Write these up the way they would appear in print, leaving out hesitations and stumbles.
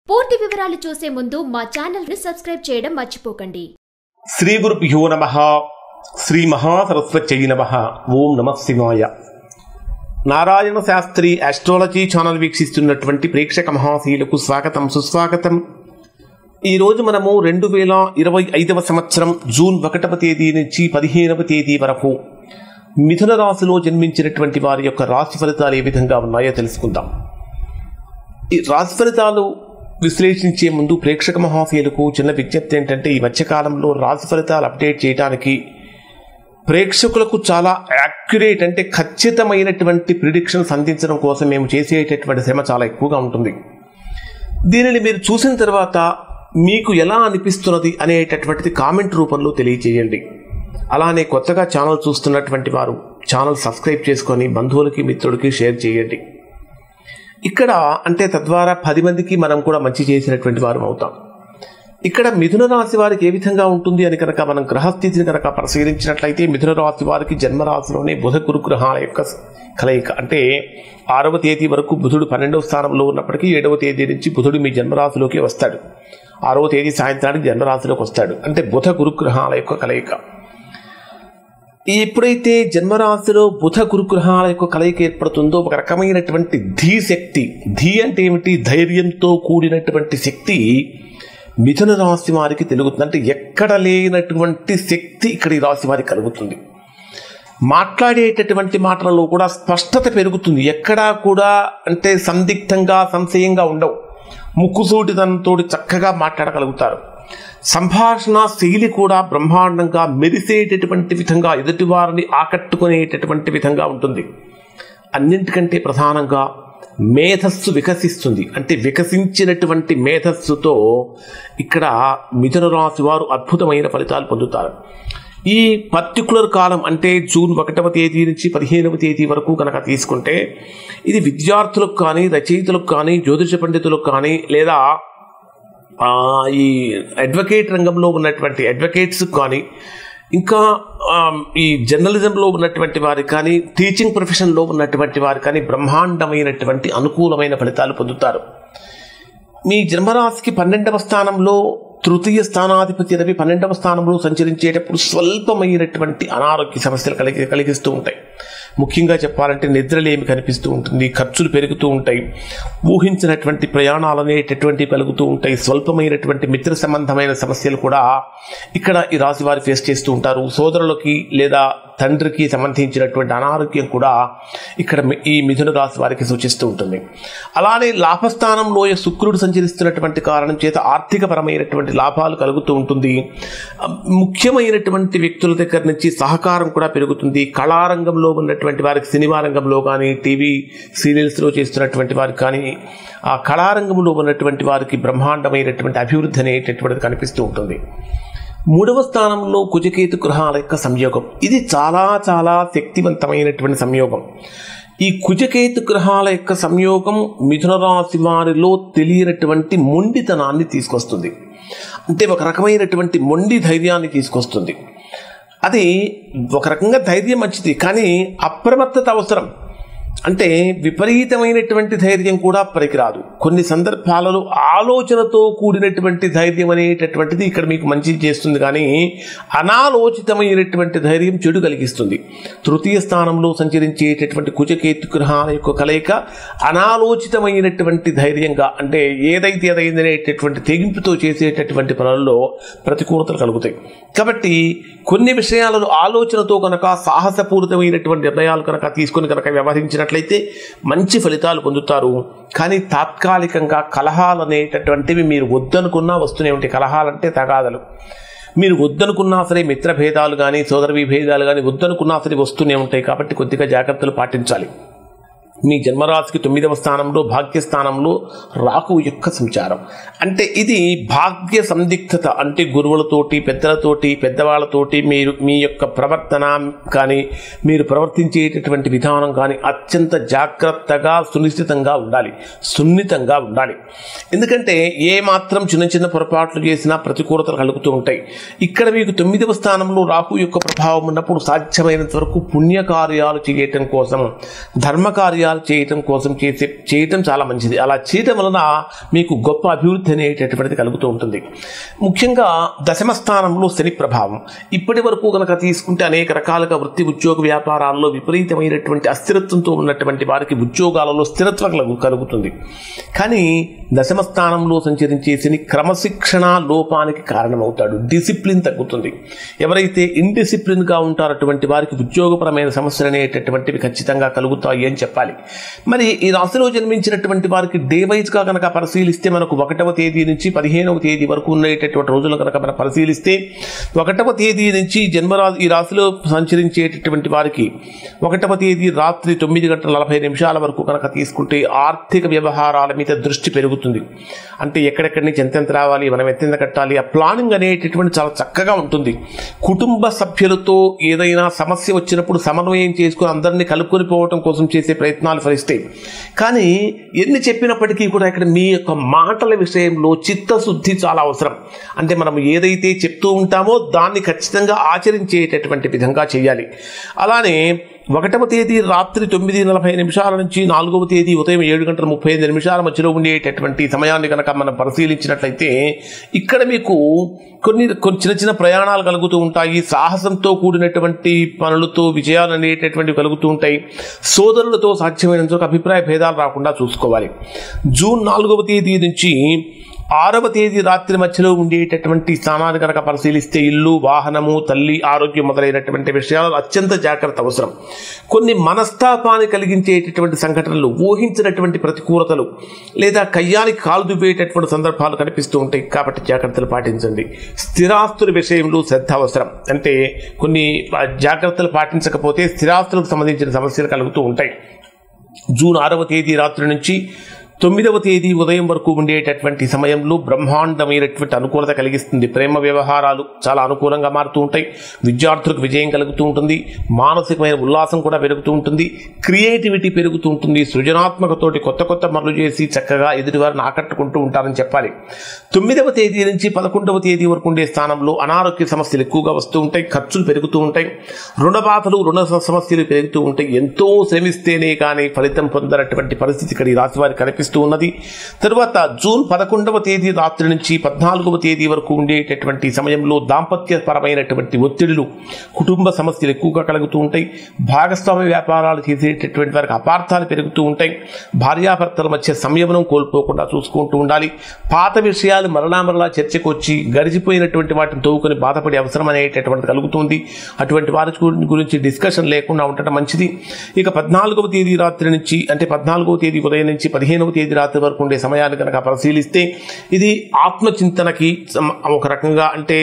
పూర్తి వివరాలు చూసే ముందు మా ఛానల్ ని సబ్స్క్రైబ్ చేయడం మర్చిపోకండి. శ్రీ గురుభ్యో నమః. శ్రీ మహాసరస్వత్యై నమః. ఓం నమః శివాయ. నారాయణ శాస్త్రి ఆస్ట్రాలజీ ఛానల్ వీక్షిస్తున్నటువంటి ప్రేక్షక మహాశీలకు స్వాగతం, సుస్వాగతం. ఈరోజు మనము 2025వ సంవత్సరం జూన్ 1వ తేదీ నుంచి 15వ తేదీ వరకు మిథున రాశిలో జన్మించినటువంటి వారి యొక్క రాశి ఫలితాలు ఏ విధంగా ఉన్నాయో తెలుసుకుందాం. ఈ రాశి ఫలితాలు విశ్లేషించే ముందు ప్రేక్షక మహాశయులకు చిన్న విజ్ఞప్తి ఏంటంటే, ఈ మధ్యకాలంలో రాశి ఫలితాలు అప్డేట్ చేయడానికి ప్రేక్షకులకు చాలా యాక్యురేట్ అంటే ఖచ్చితమైనటువంటి ప్రిడిక్షన్స్ అందించడం కోసం మేము చేసేటటువంటి శ్రమ చాలా ఎక్కువగా ఉంటుంది. దీనిని మీరు చూసిన తర్వాత మీకు ఎలా అనిపిస్తున్నది అనేటటువంటిది కామెంట్ రూపంలో తెలియజేయండి. అలానే కొత్తగా ఛానల్ చూస్తున్నటువంటి వారు ఛానల్ సబ్స్క్రైబ్ చేసుకొని బంధువులకి మిత్రులకి షేర్ చేయండి. ఇక్కడ అంటే తద్వారా 10 మందికి మనం కూడా మంచి చేసినటువంటి వారు అవుతాం. ఇక్కడ మిథున రాశి వారికి ఏ విధంగా ఉంటుంది అని కనుక మనం గ్రహస్థితిని కనుక పరిశీలించినట్లయితే, మిథున రాశి వారికి జన్మరాశిలోనే బుధ గురు గ్రహాల యొక్క కలయిక. అంటే 6వ తేదీ వరకు బుధుడు 12వ స్థానంలో ఉన్నప్పటికీ 7వ తేదీ నుంచి బుధుడు మీ జన్మరాశిలోకి వస్తాడు. 6వ తేదీ సాయంత్రానికి జన్మరాశిలోకి వస్తాడు. అంటే బుధ గురు గ్రహాల యొక్క కలయిక. ఎప్పుడైతే జన్మరాశిలో బుధ గురుగ్రహాల యొక్క కలయిక ఏర్పడుతుందో ఒక రకమైనటువంటి ధీశక్తి, ధీ అంటే ఏమిటి, ధైర్యంతో కూడినటువంటి శక్తి మిథున రాశి వారికి తెలుగుతుంది. అంటే ఎక్కడ లేనటువంటి శక్తి ఇక్కడ ఈ రాశి వారికి కలుగుతుంది. మాట్లాడేటటువంటి మాటలలో కూడా స్పష్టత పెరుగుతుంది. ఎక్కడా కూడా అంటే సందిగ్ధంగా సంశయంగా ఉండవు. ముక్కుసూటితనంతో చక్కగా మాట్లాడగలుగుతారు. సంభాషణ శైలి కూడా బ్రహ్మాండంగా మెరిసేటటువంటి విధంగా, ఎదుటివారిని ఆకట్టుకునేటటువంటి విధంగా ఉంటుంది. అన్నింటికంటే ప్రధానంగా మేధస్సు వికసిస్తుంది. అంటే వికసించినటువంటి మేధస్సుతో ఇక్కడ మిథున రాశి వారు అద్భుతమైన ఫలితాలు పొందుతారు. ఈ పర్టికులర్ కాలం అంటే జూన్ 1వ తేదీ నుంచి 15వ తేదీ వరకు కనుక తీసుకుంటే, ఇది విద్యార్థులకు కానీ, రచయితలకు కానీ, జ్యోతిష పండితులకు కానీ, లేదా ఈ అడ్వకేట్ రంగంలో ఉన్నటువంటి అడ్వకేట్స్ కానీ, ఇంకా ఈ జర్నలిజంలో ఉన్నటువంటి వారికి కానీ, టీచింగ్ ప్రొఫెషన్లో ఉన్నటువంటి వారు కానీ బ్రహ్మాండమైనటువంటి అనుకూలమైన ఫలితాలు పొందుతారు. మీ జన్మరాశికి 12వ స్థానంలో తృతీయ స్థానాధిపతి రవి 12వ స్థానంలో సంచరించేటప్పుడు స్వల్పమైనటువంటి అనారోగ్య సమస్యలు కలిగిస్తూ ఉంటాయి. ముఖ్యంగా చెప్పాలంటే నిద్రలేమి కనిపిస్తూ ఉంటుంది, ఖర్చులు పెరుగుతూ ఉంటాయి, ఊహించినటువంటి ప్రయాణాలు అనేటటువంటి కలుగుతూ ఉంటాయి, స్వల్పమైనటువంటి మిత్ర సంబంధమైన సమస్యలు కూడా ఇక్కడ ఈ రాశి వారు ఫేస్ చేస్తూ ఉంటారు. సోదరులకి లేదా తండ్రికి సంబంధించినటువంటి అనారోగ్యం కూడా ఇక్కడ ఈ మిథున రాశి వారికి సూచిస్తూ ఉంటుంది. అలానే లాభస్థానంలో శుక్రుడు సంచరిస్తున్నటువంటి కారణం చేత ఆర్థికపరమైనటువంటి లాభాలు కలుగుతూ ఉంటుంది. ముఖ్యమైనటువంటి వ్యక్తుల దగ్గర నుంచి సహకారం కూడా పెరుగుతుంది. కళారంగంలో ఉన్నటువంటి వారికి, సినిమా రంగంలో కానీ, టీవీ సీరియల్స్లో చేస్తున్నటువంటి వారికి కానీ, ఆ కళారంగంలో ఉన్నటువంటి వారికి బ్రహ్మాండమైనటువంటి అభివృద్ధి అనేటటువంటిది కనిపిస్తూ ఉంటుంది. 3వ స్థానంలో కుజకేతు గ్రహాల యొక్క సంయోగం. ఇది చాలా చాలా శక్తివంతమైనటువంటి సంయోగం. ఈ కుజకేతు గ్రహాల యొక్క సంయోగం మిథున రాశి వారిలో తెలియనటువంటి మొండితనాన్ని తీసుకొస్తుంది. అంటే ఒక రకమైనటువంటి మొండి ధైర్యాన్ని తీసుకొస్తుంది. అది ఒక రకంగా ధైర్యం మంచిది, కానీ అప్రమత్తత అవసరం. అంటే విపరీతమైనటువంటి ధైర్యం కూడా పనికిరాదు. కొన్ని సందర్భాలలో ఆలోచనతో కూడినటువంటి ధైర్యం అనేటటువంటిది ఇక్కడ మీకు మంచి చేస్తుంది, కానీ అనాలోచితమైనటువంటి ధైర్యం చెడు కలిగిస్తుంది. తృతీయ స్థానంలో సంచరించేటటువంటి కుజకేతు గ్రహాల యొక్క కలయిక అనాలోచితమైనటువంటి ధైర్యంగా, అంటే ఏదైతే అదైందనేటటువంటి తెగింపుతో చేసేటటువంటి పనుల్లో ప్రతికూలతలు కలుగుతాయి. కాబట్టి కొన్ని విషయాలను ఆలోచనతో కనుక, సాహసపూరితమైనటువంటి నిర్ణయాలు కనుక తీసుకొని కనుక వ్యవహరించినట్లయితే మంచి ఫలితాలు పొందుతారు. కానీ తాత్కాలికంగా కలహాలు అనేటటువంటివి మీరు వద్దనుకున్నా వస్తూనే ఉంటాయి. కలహాలంటే తగాదలు. మీరు వద్దనుకున్నా సరే మిత్రభేదాలు కానీ, సోదర విభేదాలు కానీ వద్దనుకున్నా సరే వస్తూనే ఉంటాయి. కాబట్టి కొద్దిగా జాగ్రత్తలు పాటించాలి. మీ జన్మరాశికి 9వ స్థానంలో భాగ్యస్థానంలో రాహువు యొక్క సంచారం. అంటే ఇది భాగ్య సందిగ్ధత. అంటే గురువులతోటి, పెద్దలతోటి, పెద్దవాళ్ళతోటి మీరు మీ యొక్క ప్రవర్తన కానీ, మీరు ప్రవర్తించేటటువంటి విధానం కానీ అత్యంత జాగ్రత్తగా సునిశ్చితంగా ఉండాలి, సున్నితంగా ఉండాలి. ఎందుకంటే ఏ మాత్రం చిన్న చిన్న పొరపాట్లు చేసినా ప్రతికూలతలు కలుగుతూ ఉంటాయి. ఇక్కడ మీకు 9వ స్థానంలో రాహువు యొక్క ప్రభావం ఉన్నప్పుడు సాధ్యమైనంత వరకు పుణ్యకార్యాలు చేయటం కోసం, ధర్మకార్యాలు విషయాలు చేయటం కోసం చేయటం చాలా మంచిది. అలా చేయటం వలన మీకు గొప్ప అభివృద్ధి అనేటటువంటిది కలుగుతూ ఉంటుంది. ముఖ్యంగా దశమ స్థానంలో శని ప్రభావం ఇప్పటి వరకు కనుక తీసుకుంటే అనేక రకాలుగా వృత్తి ఉద్యోగ వ్యాపారాల్లో విపరీతమైనటువంటి అస్థిరత్వంతో ఉన్నటువంటి వారికి ఉద్యోగాలలో స్థిరత్వం కలుగుతుంది. కానీ దశమ స్థానంలో సంచరించే శని క్రమశిక్షణ లోపానికి కారణమవుతాడు. డిసిప్లిన్ తగ్గుతుంది. ఎవరైతే ఇండిసిప్లిన్గా ఉంటారో అటువంటి వారికి ఉద్యోగపరమైన సమస్యలు అనేటటువంటివి ఖచ్చితంగా కలుగుతాయి అని చెప్పాలి. మరి ఈ రాశిలో జన్మించినటువంటి వారికి డే వైజ్గా కనుక పరిశీలిస్తే మనకు 1వ తేదీ నుంచి 15వ తేదీ వరకు ఉండేటటువంటి రోజులు కనుక మనం పరిశీలిస్తే 1వ తేదీ నుంచి ఈ రాశిలో సంచరించేటటువంటి వారికి 1వ తేదీ రాత్రి 9:40 వరకు కనుక తీసుకుంటే ఆర్థిక వ్యవహారాల మీద దృష్టి పెరుగుతుంది. అంటే ఎక్కడెక్కడి నుంచి ఎంతెంత రావాలి, మనం ఎంతెంత కట్టాలి, ఆ ప్లానింగ్ అనేటటువంటి చాలా చక్కగా ఉంటుంది. కుటుంబ సభ్యులతో ఏదైనా సమస్య వచ్చినప్పుడు సమన్వయం చేసుకుని అందరినీ కలుపుకొని పోవడం కోసం చేసే ప్రయత్నాలు ఫలిస్తాయి. కానీ ఎన్ని చెప్పినప్పటికీ కూడా ఇక్కడ మీ యొక్క మాటల విషయంలో చిత్తశుద్ధి చాలా అవసరం. అంటే మనం ఏదైతే చెప్తూ ఉంటామో దాన్ని ఖచ్చితంగా ఆచరించేటటువంటి విధంగా చేయాలి. అలానే 1వ తేదీ రాత్రి 9:40 నుంచి 4వ తేదీ ఉదయం 7:35 మధ్యలో ఉండేటటువంటి సమయాన్ని కనుక మనం పరిశీలించినట్లయితే ఇక్కడ మీకు కొన్ని చిన్న చిన్న ప్రయాణాలు కలుగుతూ ఉంటాయి. సాహసంతో కూడినటువంటి పనులతో విజయాలు అనేటటువంటివి కలుగుతూ ఉంటాయి. సోదరులతో సాధ్యమైనంత అభిప్రాయ భేదాలు రాకుండా చూసుకోవాలి. జూన్ 4వ తేదీ నుంచి 6వ తేదీ రాత్రి మధ్యలో ఉండేటటువంటి స్థానాన్ని కనుక పరిశీలిస్తే ఇల్లు, వాహనము, తల్లి ఆరోగ్యం మొదలైనటువంటి విషయాలు అత్యంత జాగ్రత్త అవసరం. కొన్ని మనస్తాపాన్ని కలిగించేటటువంటి సంఘటనలు, ఊహించినటువంటి ప్రతికూలతలు లేదా కయ్యానికి కాలు దువ్వేటటువంటి సందర్భాలు కనిపిస్తూ ఉంటాయి. కాబట్టి జాగ్రత్తలు పాటించండి. స్థిరాస్తుల విషయంలో శ్రద్ధ అవసరం. అంటే కొన్ని జాగ్రత్తలు పాటించకపోతే స్థిరాస్తులకు సంబంధించిన సమస్యలు కలుగుతూ ఉంటాయి. జూన్ 6వ తేదీ రాత్రి నుంచి 9వ తేదీ ఉదయం వరకు ఉండేటటువంటి సమయంలో బ్రహ్మాండమైనటువంటి అనుకూలత కలిగిస్తుంది. ప్రేమ వ్యవహారాలు చాలా అనుకూలంగా మారుతూ ఉంటాయి. విద్యార్థులకు విజయం కలుగుతూ ఉంటుంది. మానసికమైన ఉల్లాసం కూడా పెరుగుతూ ఉంటుంది. క్రియేటివిటీ పెరుగుతూ ఉంటుంది. సృజనాత్మకతోటి కొత్త కొత్త పనులు చేసి చక్కగా ఎదుటివారిని ఆకట్టుకుంటూ ఉంటారని చెప్పాలి. 9వ తేదీ నుంచి 11వ తేదీ వరకు ఉండే స్థానంలో అనారోగ్య సమస్యలు ఎక్కువగా వస్తూ ఉంటాయి. ఖర్చులు పెరుగుతూ ఉంటాయి. రుణ బాధలు, రుణ సమస్యలు పెరుగుతూ ఉంటాయి. ఎంతో శ్రమిస్తేనే కానీ ఫలితం పొందనటువంటి పరిస్థితి ఇక్కడ ఈ రాశి వారికి కనిపిస్తుంది ఉన్నది. తరువాత జూన్ 11వ తేదీ రాత్రి నుంచి 14వ తేదీ వరకు ఉండేటటువంటి సమయంలో దాంపత్యపరమైనటువంటి ఒత్తిడులు, కుటుంబ సమస్యలు ఎక్కువగా కలుగుతూ ఉంటాయి. భాగస్వామ్య వ్యాపారాలు చేసేటటువంటి వారికి అపార్థాలు పెరుగుతూ ఉంటాయి. భార్యాభర్తల మధ్య సంయమనం కోల్పోకుండా చూసుకుంటూ ఉండాలి. పాత విషయాలు మరలా చర్చకు వచ్చి గడిచిపోయినటువంటి వాటిని తవ్వుకొని బాధపడే అవసరం అనేటటువంటి కలుగుతుంది. అటువంటి వారి గురించి డిస్కషన్ లేకుండా ఉండటం మంచిది. ఇక 14వ తేదీ రాత్రి నుంచి అంటే 14వ తేదీ ఉదయం నుంచి 15వ తేదీ రాత్రి వరకు ఉండే సమయాన్ని కనుక పరిశీలిస్తే ఇది ఆత్మచింతనకి ఒక రకంగా, అంటే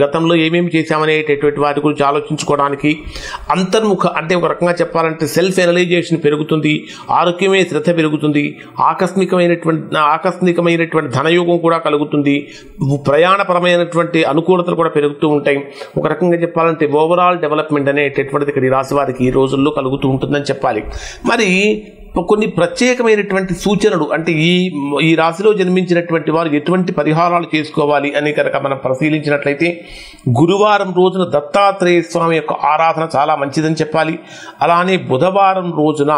గతంలో ఏమేమి చేశామనేటటువంటి వాటి గురించి ఆలోచించుకోవడానికి అంతర్ముఖ, అంటే ఒక రకంగా చెప్పాలంటే సెల్ఫ్ ఎనలైజేషన్ పెరుగుతుంది. ఆరోగ్యమే శ్రద్ధ పెరుగుతుంది. ఆకస్మికమైనటువంటి ధనయోగం కూడా కలుగుతుంది. ప్రయాణపరమైనటువంటి అనుకూలతలు కూడా పెరుగుతూ ఉంటాయి. ఒక రకంగా చెప్పాలంటే ఓవరాల్ డెవలప్మెంట్ అనేటటువంటిది ఇక్కడ ఈ రాశి వారికి ఈ రోజుల్లో కలుగుతూ ఉంటుందని చెప్పాలి. మరి కొన్ని ప్రత్యేకమైనటువంటి సూచనలు, అంటే ఈ రాశిలో జన్మించినటువంటి వారు ఎటువంటి పరిహారాలు చేసుకోవాలి అని కనుక మనం పరిశీలించినట్లయితే గురువారం రోజున దత్తాత్రేయ స్వామి యొక్క ఆరాధన చాలా మంచిదని చెప్పాలి. అలానే బుధవారం రోజున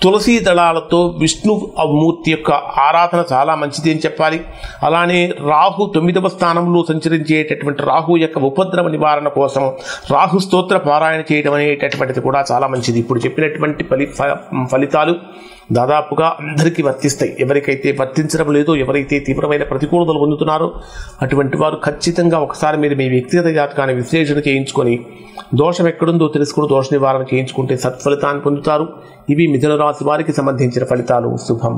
తులసీ దళాలతో విష్ణుమూర్తి యొక్క ఆరాధన చాలా మంచిది అని చెప్పాలి. అలానే రాహు 9వ స్థానంలో సంచరించేటటువంటి రాహు యొక్క ఉపద్రవ నివారణ కోసం రాహు స్తోత్ర పారాయణ చేయడం అనేటటువంటిది కూడా చాలా మంచిది. ఇప్పుడు చెప్పినటువంటి ఫలితాలు దాదాపుగా అందరికీ వర్తిస్తాయి. ఎవరికైతే వర్తించడం లేదో, ఎవరైతే తీవ్రమైన ప్రతికూలతలు పొందుతున్నారో అటువంటి వారు ఖచ్చితంగా ఒకసారి మీరు మీ వ్యక్తిగత జాతకాన్ని విశ్లేషణ చేయించుకొని దోషం ఎక్కడుందో తెలుసుకుని దోష నివారణ చేయించుకుంటే సత్ఫలితాన్ని పొందుతారు. ఇవి మిథున రాశి వారికి సంబంధించిన ఫలితాలు. శుభం.